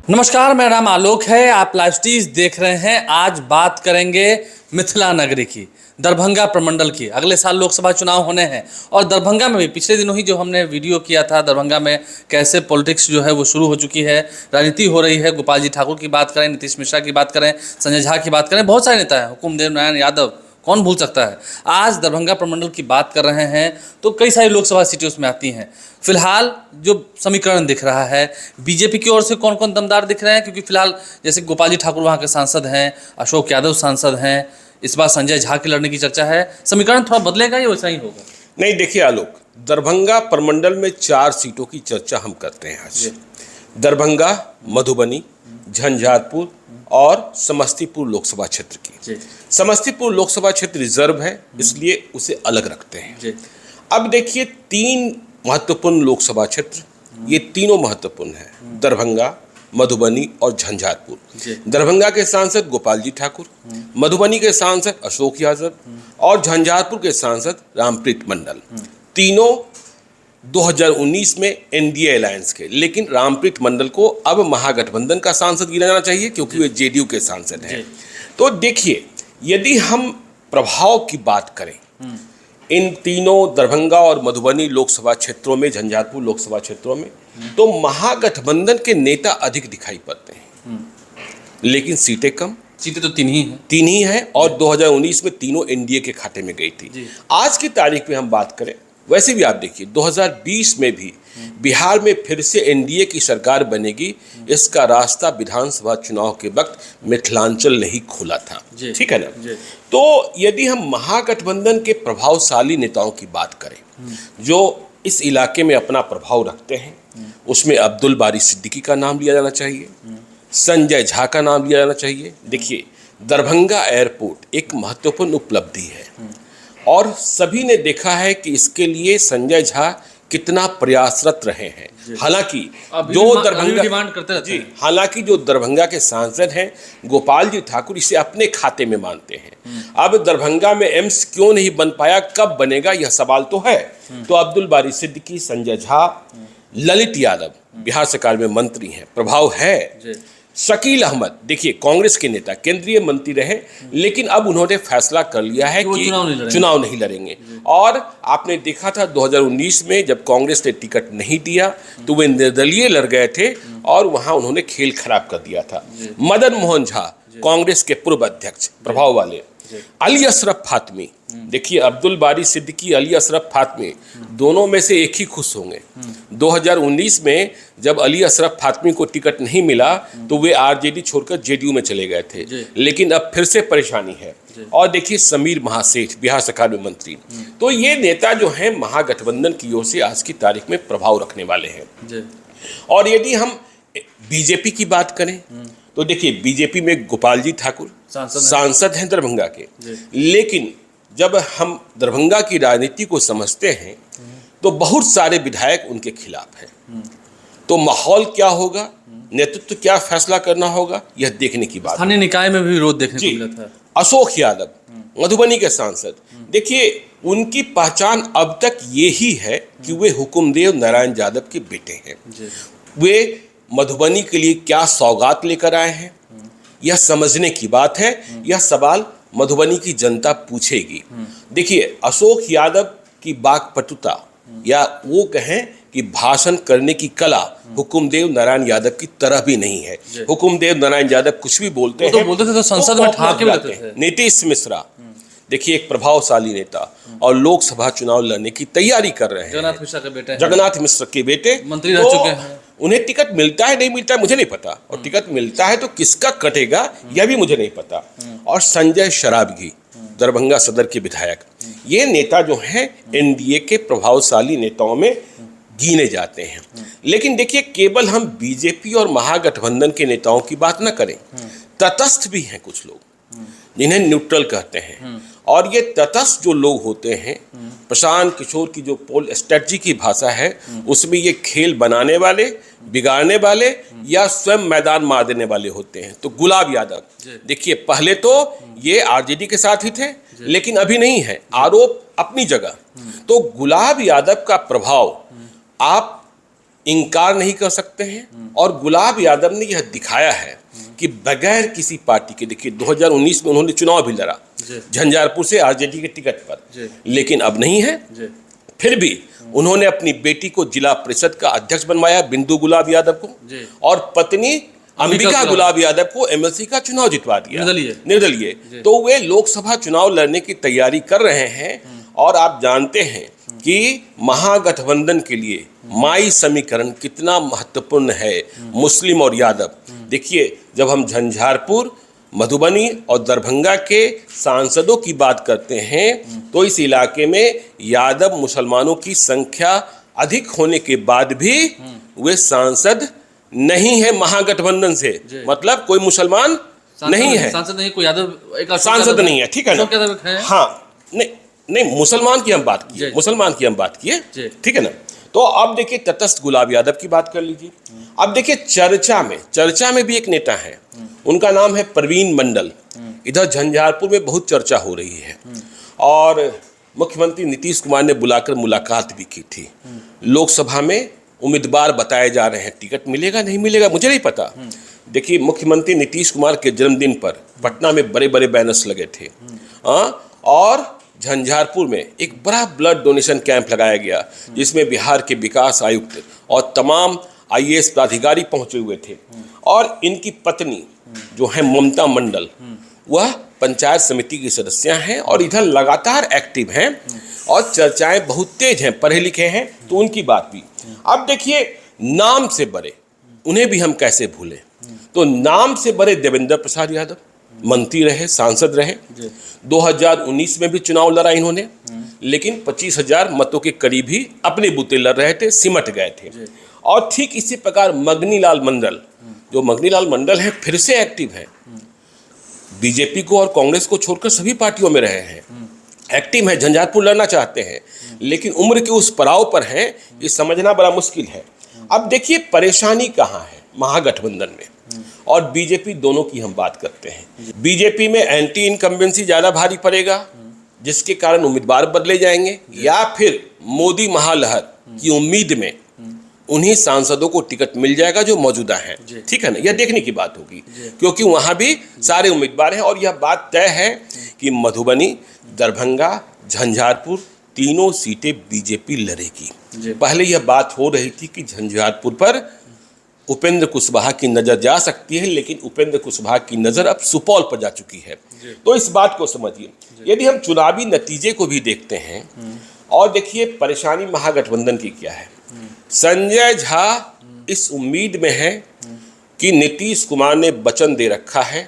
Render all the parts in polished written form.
नमस्कार, मेरा नाम आलोक है। आप लाइव स्टीज देख रहे हैं। आज बात करेंगे मिथिला नगरी की, दरभंगा प्रमंडल की। अगले साल लोकसभा चुनाव होने हैं और दरभंगा में भी पिछले दिनों ही जो हमने वीडियो किया था, दरभंगा में कैसे पॉलिटिक्स जो है वो शुरू हो चुकी है, राजनीति हो रही है। गोपाल जी ठाकुर की बात करें, नीतीश मिश्रा की बात करें, संजय झा की बात करें, बहुत सारे नेता हैं, हुकुमदेव नारायण यादव, कौन भूल सकता है। आज दरभंगा प्रमंडल की बात कर रहे हैं तो कई सारी लोकसभा सीटें उसमें आती हैं। फिलहाल जो समीकरण दिख रहा है, बीजेपी की ओर से कौन कौन दमदार दिख रहे हैं, क्योंकि फिलहाल जैसे गोपाल जी ठाकुर वहाँ के सांसद हैं, अशोक यादव सांसद हैं, इस बार संजय झा के लड़ने की चर्चा है। समीकरण थोड़ा बदलेगा या वैसा ही होगा? नहीं, देखिए आलोक, दरभंगा प्रमंडल में 4 सीटों की चर्चा हम करते हैं आज। दरभंगा, मधुबनी, झंझारपुर और समस्तीपुर लोकसभा क्षेत्र की। समस्तीपुर लोकसभा क्षेत्र रिजर्व है, इसलिए उसे अलग रखते हैं। अब देखिए, 3 महत्वपूर्ण लोकसभा क्षेत्र, ये तीनों महत्वपूर्ण हैं, दरभंगा, मधुबनी और झंझारपुर। दरभंगा के सांसद गोपाल जी ठाकुर, मधुबनी के सांसद अशोक यादव और झंझारपुर के सांसद रामप्रीत मंडल। तीनों 2019 में एनडीए अलायंस के, लेकिन रामप्रीत मंडल को अब महागठबंधन का सांसद गिना जाना चाहिए क्योंकि वे जेडीयू के सांसद हैं। तो देखिए, यदि हम प्रभाव की बात करें इन तीनों दरभंगा और मधुबनी लोकसभा क्षेत्रों में, झंझारपुर लोकसभा क्षेत्रों में, तो महागठबंधन के नेता अधिक दिखाई पड़ते हैं, लेकिन सीटें कम। सीटें तो 3 ही हैं। 3 ही हैं और 2019 में तीनों एनडीए के खाते में गई थी। आज की तारीख में हम बात करें, वैसे भी आप देखिए 2020 में भी बिहार में फिर से एनडीए की सरकार बनेगी, इसका रास्ता विधानसभा चुनाव के वक्त मिथिलांचल ने ही खोला था। ठीक है ना? तो यदि हम महागठबंधन के प्रभावशाली नेताओं की बात करें जो इस इलाके में अपना प्रभाव रखते हैं, उसमें अब्दुल बारी सिद्दीकी का नाम लिया जाना चाहिए, संजय झा का नाम लिया जाना चाहिए। देखिए, दरभंगा एयरपोर्ट एक महत्वपूर्ण उपलब्धि है और सभी ने देखा है कि इसके लिए संजय झा कितना प्रयासरत रहे हैं। हालांकि जो दरभंगा के सांसद हैं गोपाल जी ठाकुर, इसे अपने खाते में मानते हैं। अब दरभंगा में एम्स क्यों नहीं बन पाया, कब बनेगा, यह सवाल तो है। तो अब्दुल बारी सिद्दीकी, संजय झा, ललित यादव बिहार सरकार में मंत्री हैं, प्रभाव है। शकील अहमद, देखिए कांग्रेस के नेता, केंद्रीय मंत्री रहे, लेकिन अब उन्होंने फैसला कर लिया है कि चुनाव नहीं लड़ेंगे। और आपने देखा था 2019 में जब कांग्रेस ने टिकट नहीं दिया तो वे निर्दलीय लड़ गए थे और वहां उन्होंने खेल खराब कर दिया था। मदन मोहन झा, कांग्रेस के पूर्व अध्यक्ष, प्रभाव वाले। अली अशरफ फातमी, देखिए अब्दुल बारी सिद्दीकी, अली अशरफ फातमी, दोनों में से एक ही खुश होंगे। 2019 में जब अली अशरफ फातमी को टिकट नहीं मिला तो वे आरजेडी छोड़कर जेडीयू में चले गए थे, लेकिन अब फिर से परेशानी है। और देखिए समीर महासेठ, बिहार सरकार में मंत्री। तो ये नेता जो हैं महागठबंधन की ओर से आज की तारीख में प्रभाव रखने वाले हैं। और यदि हम बीजेपी की बात करें तो देखिए, बीजेपी में गोपाल जी ठाकुर सांसद हैं दरभंगा के, लेकिन जब हम दरभंगा की राजनीति को समझते हैं तो बहुत सारे विधायक उनके खिलाफ हैं। तो माहौल क्या होगा, नेतृत्व क्या फैसला करना होगा, यह देखने की बात। स्थानीय निकाय में भी विरोध देखने को मिला था। अशोक यादव, मधुबनी के सांसद, देखिए उनकी पहचान अब तक ये ही है कि वे हुकुमदेव नारायण यादव के बेटे हैं। वे मधुबनी के लिए क्या सौगात लेकर आए हैं, यह समझने की बात है। यह सवाल मधुबनी की जनता पूछेगी। देखिए, अशोक यादव की वाक्पटुता या वो कहें कि भाषण करने की कला हुकुमदेव नारायण यादव की तरह भी नहीं है। हुकुमदेव नारायण यादव कुछ भी बोलते हैं, बोलते थे तो संसद में ठाके लगते थे। नीतीश मिश्रा, देखिए एक प्रभावशाली नेता और लोकसभा चुनाव लड़ने की तैयारी कर रहे हैं। जगन्नाथ मिश्र के बेटे मंत्री रह चुके हैं। उन्हें टिकट मिलता है नहीं मिलता है मुझे नहीं पता, और टिकट मिलता है तो किसका कटेगा यह भी मुझे नहीं पता। और संजय शराबगी, दरभंगा सदर के विधायक, ये नेता जो हैं एनडीए के प्रभावशाली नेताओं में गिने जाते हैं। लेकिन देखिए, केवल हम बीजेपी और महागठबंधन के नेताओं की बात न करें, तटस्थ भी हैं कुछ लोग जिन्हें न्यूट्रल कहते हैं। और ये तटस्थ जो लोग होते हैं, प्रशांत किशोर की जो पोल स्ट्रेटजी की भाषा है, उसमें ये खेल बनाने वाले, बिगाड़ने वाले या स्वयं मैदान मार देने वाले होते हैं। तो गुलाब यादव, देखिए पहले तो ये आरजेडी के साथ ही थे, लेकिन अभी नहीं है, आरोप अपनी जगह। तो गुलाब यादव का प्रभाव आप इनकार नहीं कर सकते हैं। और गुलाब यादव ने यह दिखाया है कि बगैर किसी पार्टी के, देखिए 2019 में उन्होंने चुनाव भी लड़ा झंझारपुर से आरजेडी के टिकट पर, लेकिन अब नहीं है। फिर भी उन्होंने अपनी बेटी को जिला परिषद का अध्यक्ष बनवाया, बिंदु गुलाब यादव को, और पत्नी अंबिका गुलाब यादव को एमएलसी का चुनाव जितवा दिया निर्दलीय। तो वे लोकसभा चुनाव लड़ने की तैयारी कर रहे हैं। और आप जानते हैं कि महागठबंधन के लिए माई समीकरण कितना महत्वपूर्ण है, मुस्लिम और यादव। देखिए, जब हम झंझारपुर, मधुबनी और दरभंगा के सांसदों की बात करते हैं तो इस इलाके में यादव मुसलमानों की संख्या अधिक होने के बाद भी वे सांसद नहीं है महागठबंधन से, मतलब कोई मुसलमान नहीं है, सांसद नहीं, कोई यादव सांसद नहीं है, ठीक है ना। हाँ, नहीं मुसलमान की हम बात किए, मुसलमान की हम बात किए, ठीक है ना। तो अब देखिए तटस्थ गुलाब यादव की बात कर लीजिए। अब देखिए चर्चा में भी एक नेता है, उनका नाम है प्रवीण मंडल। इधर झंझारपुर में बहुत चर्चा हो रही है और मुख्यमंत्री नीतीश कुमार ने बुलाकर मुलाकात भी की थी। लोकसभा में उम्मीदवार बताए जा रहे हैं, टिकट मिलेगा नहीं मिलेगा मुझे नहीं पता। देखिए, मुख्यमंत्री नीतीश कुमार के जन्मदिन पर पटना में बड़े बड़े बैनर्स लगे थे और झंझारपुर में एक बड़ा ब्लड डोनेशन कैंप लगाया गया जिसमें बिहार के विकास आयुक्त और तमाम आईएएस प्राधिकारी पहुंचे हुए थे। और इनकी पत्नी जो है ममता मंडल, वह पंचायत समिति की सदस्य हैं और इधर लगातार एक्टिव हैं और चर्चाएं बहुत तेज हैं, पढ़े लिखे हैं, तो उनकी बात भी। अब देखिए, नाम से बड़े उन्हें भी हम कैसे भूलें। तो नाम से बड़े देवेंद्र प्रसाद यादव मंत्री रहे, सांसद रहे, 2019 में भी चुनाव लड़ा इन्होंने, लेकिन 25,000 मतों के करीब ही अपने बूते लड़ रहे थे, सिमट गए थे। और ठीक इसी प्रकार मगनीलाल मंडल, जो मगनीलाल मंडल है, फिर से एक्टिव है, बीजेपी को और कांग्रेस को छोड़कर सभी पार्टियों में रहे हैं, एक्टिव है, झंझारपुर लड़ना चाहते हैं, लेकिन उम्र के उस पड़ाव पर हैं, ये समझना बड़ा मुश्किल है। अब देखिए परेशानी कहाँ है महागठबंधन में और बीजेपी, दोनों की हम बात करते हैं। बीजेपी में एंटी इनकम्बेंसी ज्यादा भारी पड़ेगा, जिसके कारण उम्मीदवार बदले जाएंगे, या फिर मोदी महालहर की उम्मीद में उन्हीं सांसदों को टिकट मिल जाएगा जो मौजूदा हैं, ठीक है ना। यह देखने की बात होगी क्योंकि वहां भी सारे उम्मीदवार हैं और यह बात तय है कि मधुबनी, दरभंगा, झंझारपुर तीनों सीटें बीजेपी लड़ेगी। पहले यह बात हो रही थी कि झंझारपुर पर उपेंद्र कुशवाहा की नजर जा सकती है, लेकिन उपेंद्र कुशवाहा की नजर अब सुपौल पर जा चुकी है। तो इस बात को समझिए। यदि हम चुनावी नतीजे को भी देखते हैं और देखिए परेशानी महागठबंधन की क्या है। संजय झा इस उम्मीद में है कि नीतीश कुमार ने वचन दे रखा है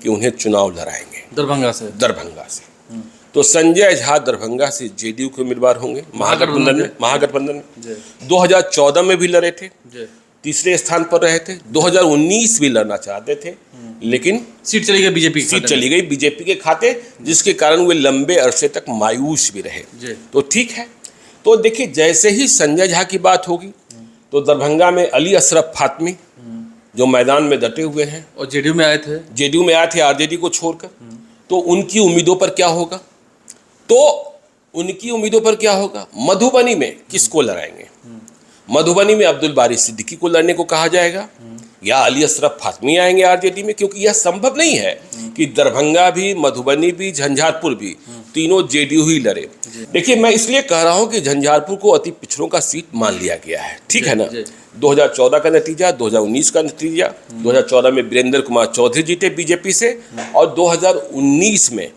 कि उन्हें चुनाव लड़ाएंगे दरभंगा से। तो संजय झा दरभंगा से जेडीयू के उम्मीदवार होंगे महागठबंधन में 2014 में भी लड़े थे, तीसरे स्थान पर रहे थे, 2019 भी लड़ना चाहते थे, लेकिन सीट चली गई बीजेपी के खाते, जिसके कारण वे लंबे अरसे तक मायूस भी रहे। तो ठीक है, तो देखिए जैसे ही संजय झा की बात होगी तो दरभंगा में अली अशरफ फातमी जो मैदान में डटे हुए हैं और जेडीयू में आए थे आरजेडी को छोड़कर, तो उनकी उम्मीदों पर क्या होगा। मधुबनी में किसको लड़ाएंगे। मधुबनी में अब्दुल बारी सिद्दीकी को लड़ने को कहा जाएगा या अली अशरफ फातमी आएंगे आरजेडी में, क्योंकि यह संभव नहीं है कि दरभंगा भी, मधुबनी भी, झंझारपुर भी तीनों जेडीयू ही लड़े। देखिए, मैं इसलिए कह रहा हूं कि झंझारपुर को अति पिछड़ों का सीट मान लिया गया है, ठीक है ना। 2014 का नतीजा, 2019 का नतीजा, 2014 में वीरेंद्र कुमार चौधरी जीते बीजेपी से और 2019 में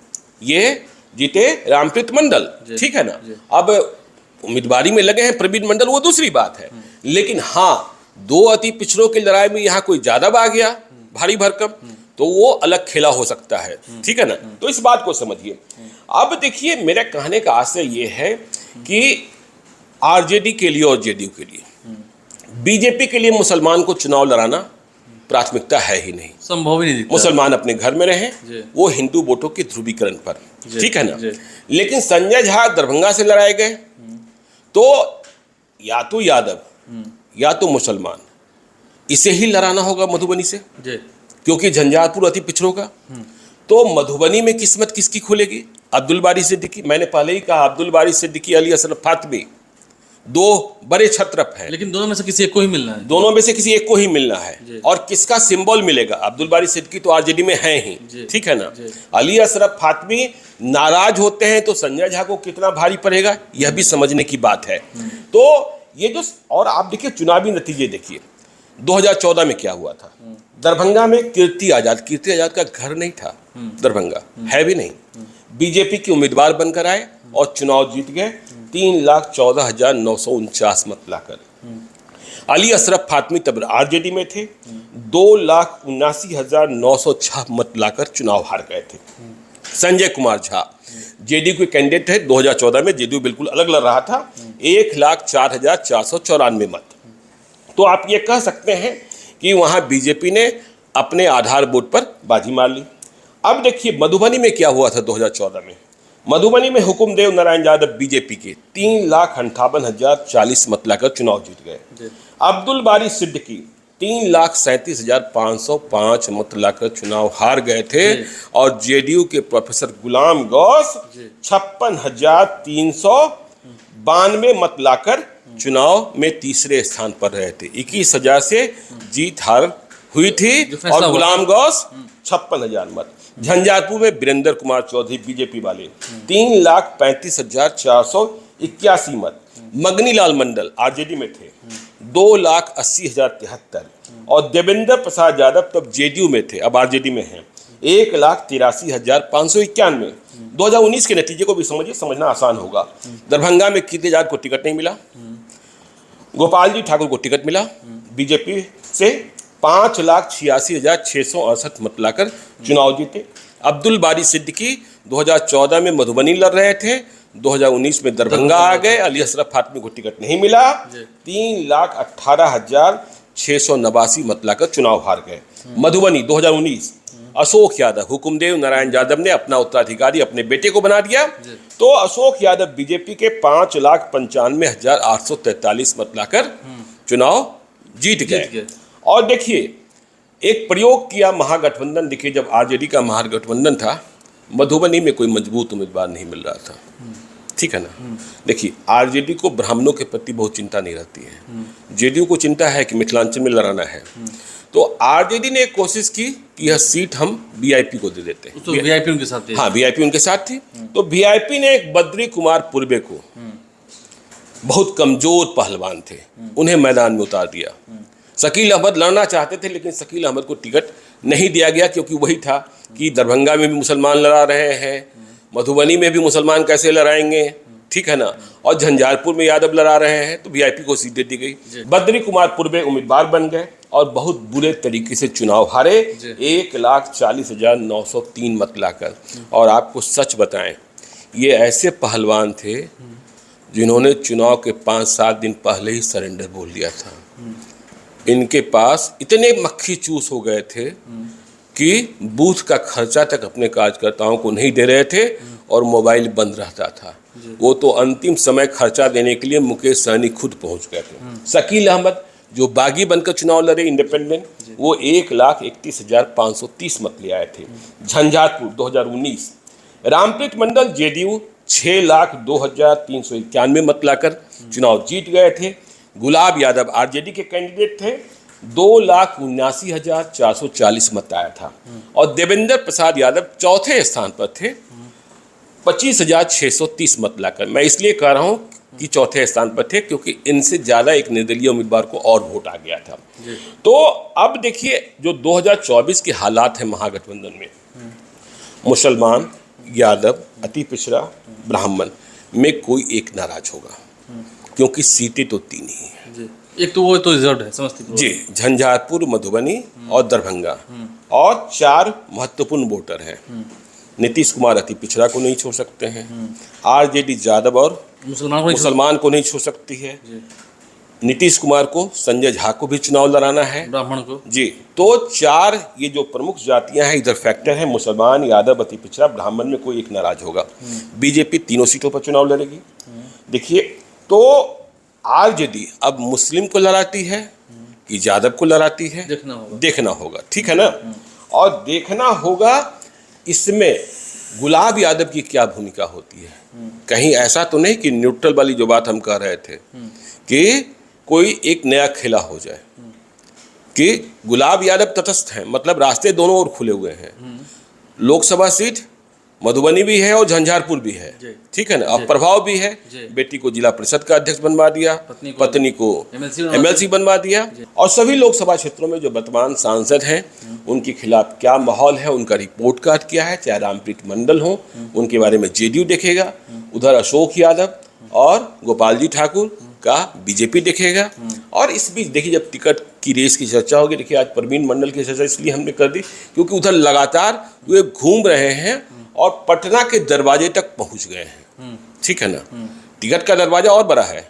ये जीते रामप्रीत मंडल, ठीक है ना। अब उम्मीदवारी में लगे हैं प्रवीण मंडल, वो दूसरी बात है, लेकिन हाँ, दो अति पिछड़ों की लड़ाई में यहाँ कोई ज्यादा आ गया भारी भरकम, तो वो अलग खेला हो सकता है, ठीक है ना। तो इस बात को समझिए। अब देखिए, मेरा कहने का आशय ये है कि आरजेडी के लिए और जेडीयू के लिए, बीजेपी के लिए मुसलमान को चुनाव लड़ाना प्राथमिकता है ही नहीं, संभव ही नहीं। मुसलमान अपने घर में रहे, वो हिंदू वोटों के ध्रुवीकरण पर, ठीक है ना। लेकिन संजय झा दरभंगा से लड़ाए गए तो या तो यादव या तो मुसलमान, इसे ही लड़ाना होगा मधुबनी से, क्योंकि झंझारपुर अति पिछड़ों का। तो मधुबनी में किस्मत किसकी खुलेगी। अब्दुल बारी सिद्दीकी, मैंने पहले ही कहा, अब्दुल बारी सिद्दीकी, अली अशरफ फातमी, दो बड़े छत्रप हैं, लेकिन दोनों में से किसी एक को ही मिलना है। दोनों में से किसी एक को ही मिलना है। और किसका सिंबल मिलेगा? अब्दुल बारी सिद्दीकी तो आरजेडी में है ही, ठीक है ना। अली अशरफ फातमी नाराज होते हैं तो संजय झा को कितना भारी पड़ेगा, यह भी समझने की बात है। तो ये जो, और आप देखिए चुनावी नतीजे देखिए, 2014 में क्या हुआ था। दरभंगा में कीर्ति आजाद का घर नहीं था, दरभंगा है भी नहीं, बीजेपी के उम्मीदवार बनकर आए और चुनाव जीत गए 3,14,949 मत लाकर। अली अशरफ फातमी तब आरजेडी में थे, 2,79,906 मत लाकर चुनाव हार गए थे। संजय कुमार झा जेडीयू के कैंडिडेट थे 2014 में, जेडीयू बिल्कुल अलग लड़ रहा था, 1,04,494 मत। तो आप ये कह सकते हैं कि वहां बीजेपी ने अपने आधार वोट पर बाजी मार ली। अब देखिए मधुबनी में क्या हुआ था 2014 में। मधुबनी में हुकुमदेव नारायण यादव बीजेपी के 3,58,040 मत लाकर चुनाव जीत गए। अब्दुल बारी सिद्दीकी 3,37,505 मत लाकर चुनाव हार गए थे। और जेडीयू के प्रोफेसर गुलाम गौस 56,392 मत लाकर चुनाव में तीसरे स्थान पर रहे थे। 21,000 से जीत हार हुई थी और गुलाम गौस 56,000 मत। झंझारपुर में वीरेंद्र कुमार चौधरी बीजेपी वाले 3,35,481 मत। मगनी लाल मंडल आरजेडी में थे 2,80,073 और देवेंद्र प्रसाद यादव तब जेडीयू में थे, अब आरजेडी में हैं, 1,83,591। 2019 के नतीजे को भी समझिए, समझना आसान होगा। दरभंगा में कीर्ति आजाद को टिकट नहीं मिला, गोपाल जी ठाकुर को टिकट मिला बीजेपी से, 5,86,668 मत लाकर चुनाव जीते। अब्दुल बारी सिद्दीकी 2014 में मधुबनी लड़ रहे थे, 2019 में दरभंगा आ गए, अली अशरफ फातमी को टिकट नहीं मिला, 3,18,689 मत लाकर चुनाव हार गए। मधुबनी 2019 अशोक यादव, हुकुमदेव नारायण यादव ने अपना उत्तराधिकारी अपने बेटे को बना दिया, तो अशोक यादव बीजेपी के 5,95,843 मत लाकर चुनाव जीत गए। और देखिए एक प्रयोग किया महागठबंधन, देखिए जब आरजेडी का महागठबंधन था, मधुबनी में कोई मजबूत उम्मीदवार नहीं मिल रहा था, ठीक है ना। देखिए आरजेडी को ब्राह्मणों के प्रति बहुत चिंता नहीं रहती है, जेडीयू को चिंता है कि मिथिलांचल में लड़ाना है। तो आरजेडी ने एक कोशिश की कि यह सीट हम वीआईपी को दे देते हैं। तो वीआईपी उनके साथ थी। हाँ, वीआईपी उनके साथ थी। तो वीआईपी ने एक बद्री कुमार पूर्वे को, बहुत कमजोर पहलवान थे, उन्हें मैदान में उतार दिया। शकील अहमद लड़ना चाहते थे लेकिन शकील अहमद को टिकट नहीं दिया गया, क्योंकि वही था कि दरभंगा में भी मुसलमान लड़ा रहे हैं, मधुबनी में भी मुसलमान कैसे लड़ाएंगे, ठीक है ना, और झंझारपुर में यादव लड़ा रहे हैं, तो वीआईपी को सीट दे दी गई। बद्री कुमार पूर्वे उम्मीदवार बन गए और बहुत बुरे तरीके से चुनाव हारे, 1,40,903 मत लाकर। और आपको सच बताएं, ये ऐसे पहलवान थे जिन्होंने चुनाव के 5-7 दिन पहले ही सरेंडर बोल दिया था। इनके पास इतने मक्खी चूस हो गए थे कि बूथ का खर्चा तक अपने कार्यकर्ताओं को नहीं दे रहे थे और मोबाइल बंद रहता था। वो तो अंतिम समय खर्चा देने के लिए मुकेश सहनी खुद पहुंच गए थे। शकील अहमद जो बागी बनकर चुनाव लड़े इंडिपेंडेंट, वो 1,31,530 मत ले आए थे। झंझारपुर 2019 रामप्रीत मंडल जेडीयू 6,02,391 मत लाकर चुनाव जीत गए थे। गुलाब यादव आरजेडी के कैंडिडेट थे, 2,79,440 मत आया था। और देवेंद्र प्रसाद यादव चौथे स्थान पर थे, 25,630 मत लाकर। मैं इसलिए कह रहा हूं कि चौथे स्थान पर थे क्योंकि इनसे ज़्यादा एक निर्दलीय उम्मीदवार को और वोट आ गया था। तो अब देखिए जो 2024 के हालात हैं महागठबंधन में, मुसलमान, यादव, अति पिछड़ा, ब्राह्मण में कोई एक नाराज होगा, क्योंकि सीटें तो 3 ही हैं। एक तो वो तो रिजर्व है समस्तीपुर जी, झंझारपुर, मधुबनी और दरभंगा, और 4 महत्वपूर्ण वोटर हैं। नीतीश कुमार अति पिछड़ा को नहीं छोड़ सकते हैं, आरजेडी यादव और मुसलमान को नहीं छोड़ सकती है, नीतीश कुमार को, संजय झा को भी चुनाव लड़ाना है, ब्राह्मण को जी। तो 4 ये जो प्रमुख जातियां हैं, इधर फैक्टर हैं, मुसलमान, यादव, अति पिछड़ा, ब्राह्मण में कोई एक नाराज होगा। बीजेपी तीनों सीटों पर चुनाव लड़ेगी। देखिए तो आरजेडी अब मुस्लिम को लड़ाती है कि यादव को लड़ाती है, देखना होगा, ठीक है ना। और देखना होगा इसमें गुलाब यादव की क्या भूमिका होती है। कहीं ऐसा तो नहीं कि न्यूट्रल वाली जो बात हम कह रहे थे कि कोई एक नया खेला हो जाए, कि गुलाब यादव तटस्थ हैं, मतलब रास्ते दोनों ओर खुले हुए हैं। लोकसभा सीट मधुबनी भी है और झंझारपुर भी है, ठीक है ना। अब प्रभाव भी है, बेटी को जिला परिषद का अध्यक्ष बनवा दिया, पत्नी को एमएलसी बनवा दिया, और सभी लोकसभा क्षेत्रों में जो वर्तमान सांसद हैं उनके खिलाफ क्या माहौल है, उनका रिपोर्ट कार्ड क्या है, चाहे रामप्रीत मंडल हो उनके बारे में जेडीयू देखेगा, उधर अशोक यादव और गोपाल जी ठाकुर का बीजेपी देखेगा। और इस बीच देखिए जब टिकट की रेस की चर्चा होगी, देखिए आज प्रवीण मंडल की चर्चा इसलिए हमने कर दी क्योंकि उधर लगातार वे घूम रहे हैं और पटना के दरवाजे तक पहुंच गए हैं, ठीक है ना। टिकट का दरवाजा और बड़ा है,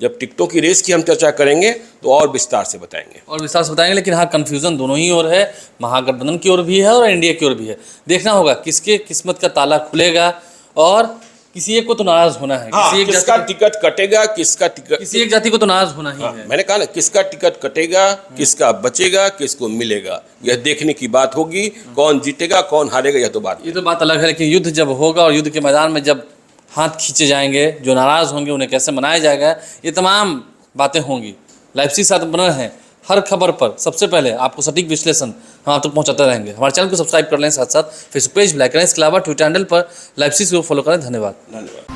जब टिकटों की रेस की हम चर्चा करेंगे तो और विस्तार से बताएंगे। लेकिन हाँ, कंफ्यूजन दोनों ही ओर है, महागठबंधन की ओर भी है और एनडीए की ओर भी है। देखना होगा किसके किस्मत का ताला खुलेगा, और किसी एक को तो नाराज होना है। हाँ, किसका टिकट कटेगा, किसका टिकट, किसी एक जाति को तो नाराज होना ही है। मैंने कहा ना, किसका टिकट कटेगा, किसका बचेगा, किसको मिलेगा, यह देखने की बात होगी। कौन जीतेगा कौन हारेगा यह तो बात अलग है। लेकिन युद्ध जब होगा और युद्ध के मैदान में जब हाथ खींचे जाएंगे, जो नाराज होंगे उन्हें कैसे मनाया जाएगा, ये तमाम बातें होंगी। लाइव साथ बने हैं, हर खबर पर सबसे पहले आपको सटीक विश्लेषण हम आप तक पहुंचाते रहेंगे। हमारे चैनल को सब्सक्राइब कर लें, साथ साथ फेसबुक पेज लाइक करें, इसके अलावा ट्विटर हैंडल पर लाइव को फॉलो करें। धन्यवाद।